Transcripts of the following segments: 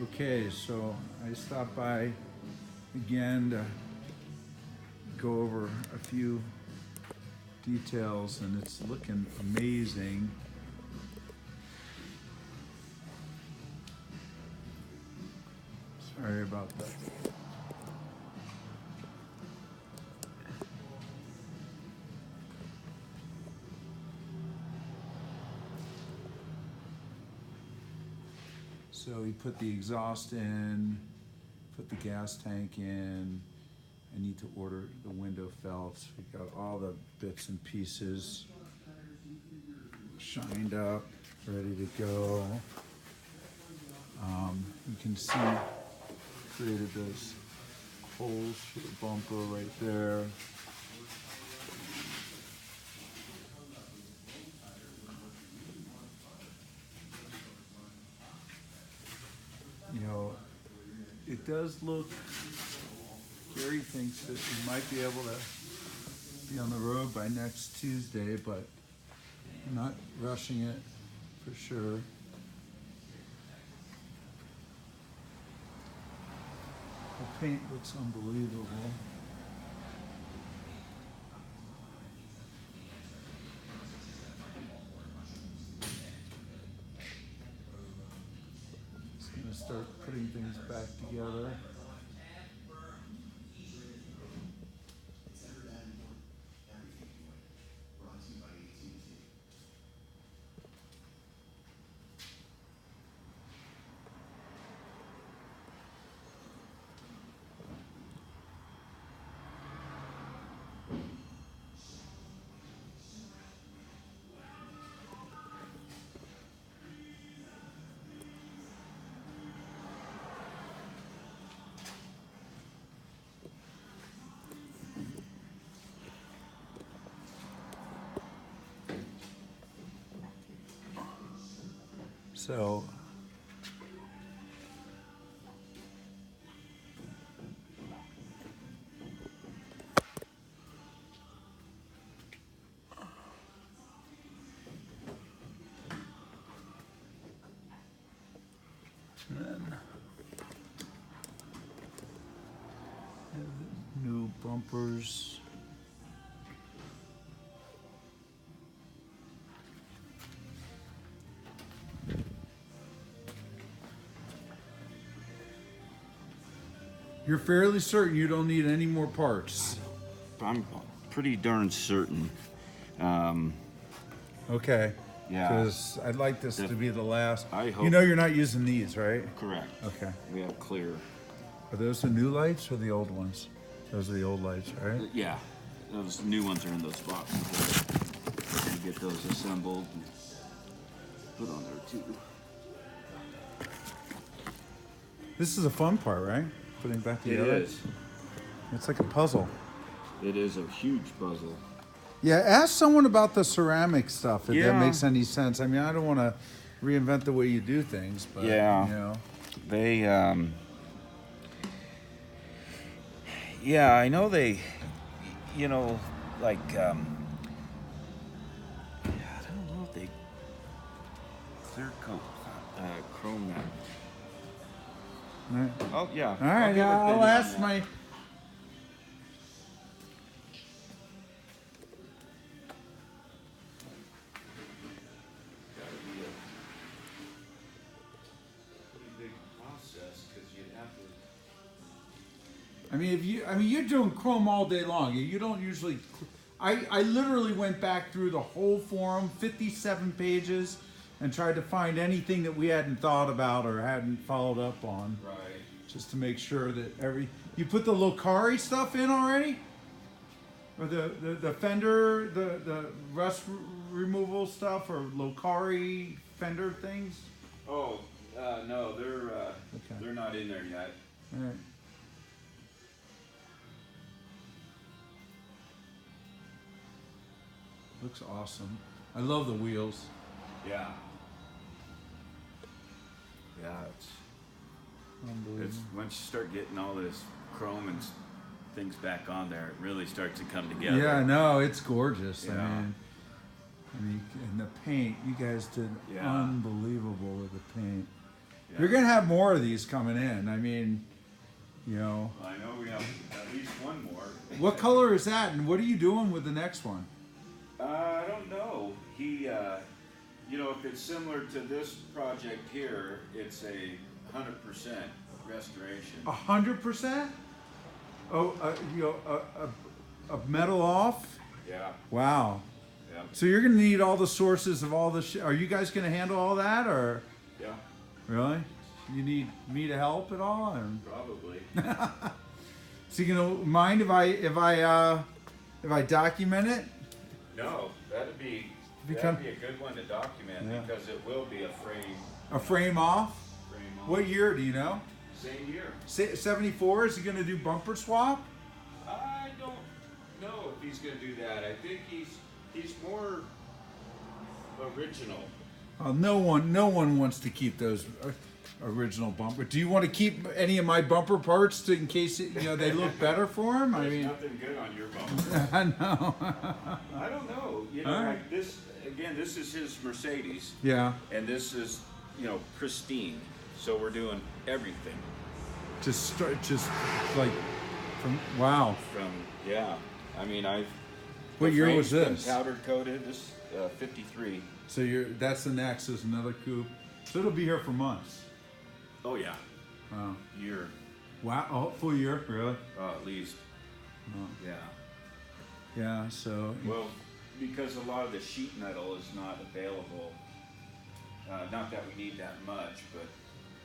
Okay, so I stopped by again to go over a few details, and it's looking amazing. Sorry about that. So we put the exhaust in, put the gas tank in. I need to order the window felts. We got all the bits and pieces shined up, ready to go. You can see created those holes for the bumper right there. You know, it does look, Gary thinks that we might be able to be on the road by next Tuesday, but I'm not rushing it for sure. The paint looks unbelievable. Just gonna start putting things back together. So and then new bumpers. You're fairly certain you don't need any more parts? I'm pretty darn certain. Okay. Yeah. Because I'd like this to be the last. I hope. You know you're not using these, right? Correct. Okay. We have clear. Are those the new lights or the old ones? Those are the old lights, right? Yeah. Those new ones are in those boxes. You get those assembled and put on there too. This is a fun part, right? Putting it back together. It is. It's like a puzzle. It is a huge puzzle. Yeah, ask someone about the ceramic stuff if that Yeah. makes any sense. I mean, I don't want to reinvent the way you do things, but Yeah. you know. They, yeah, I know they, you know, like, I don't know if they clear coat, chrome that. All right. Oh, yeah. All right, give a I'll opinion on ask that. my. I mean, you're doing Chrome all day long. You don't usually. I literally went back through the whole forum, 57 pages, and tried to find anything that we hadn't thought about or hadn't followed up on. Right. Just to make sure that you put the Locari stuff in already? Or the fender, the rust removal stuff, or Locari fender things? Oh, no, Okay. they're not in there yet. All right. Looks awesome. I love the wheels. Yeah. Yeah, it's Unbelievable. once you start getting all this chrome and things back on there, it really starts to come together. Yeah, no, it's gorgeous. Yeah. I mean, and the paint, you guys did Yeah. unbelievable with the paint. You're gonna have more of these coming in. I mean, you know. I know we have at least one more. What color is that, and what are you doing with the next one? I don't know. He, you know, if it's similar to this project here, it's a 100% restoration. 100%? Oh, you know, a metal off? Yeah. Wow. Yeah. So you're gonna need all the sources of all the Are you guys gonna handle all that, or? Yeah. Really? You need me to help at all? Or? Probably. So you gonna mind if I document it? No, that'd be a good one to document because it will be a frame. A frame off? Frame off. What year do you know? Same year. 74. Is he gonna do bumper swap? I don't know if he's gonna do that. I think he's more original. No one wants to keep those original bumper. Do you want to keep any of my bumper parts in case they look better for him? There's nothing good on your bumper. I know. I don't know. You know, like this again. This is his Mercedes. Yeah. And this is pristine. So we're doing everything. Just like wow. I mean What year was this? Powder coated. This 53. So that's the next is another coupe. So it'll be here for months. Oh yeah. Wow. Year. Wow. Oh, full year, really? At least. Oh. Yeah. Yeah. So. Well, because a lot of the sheet metal is not available. Not that we need that much, but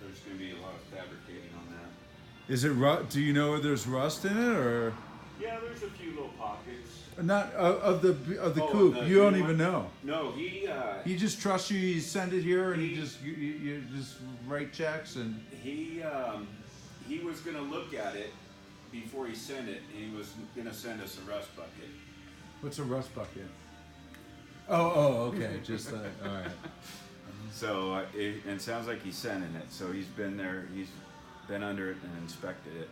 there's going to be a lot of fabricating on that. Is it do you know if there's rust in it, or? Yeah, there's a few little pockets. Not of the coupe. You don't even know. No, he just trusts you. You send it here, and you just write checks, and he was gonna look at it before he sent it, and he was gonna send us a rust bucket. What's a rust bucket? Oh, okay. Just all right. So it sounds like he's sending it. So he's been there. He's been under it and inspected it.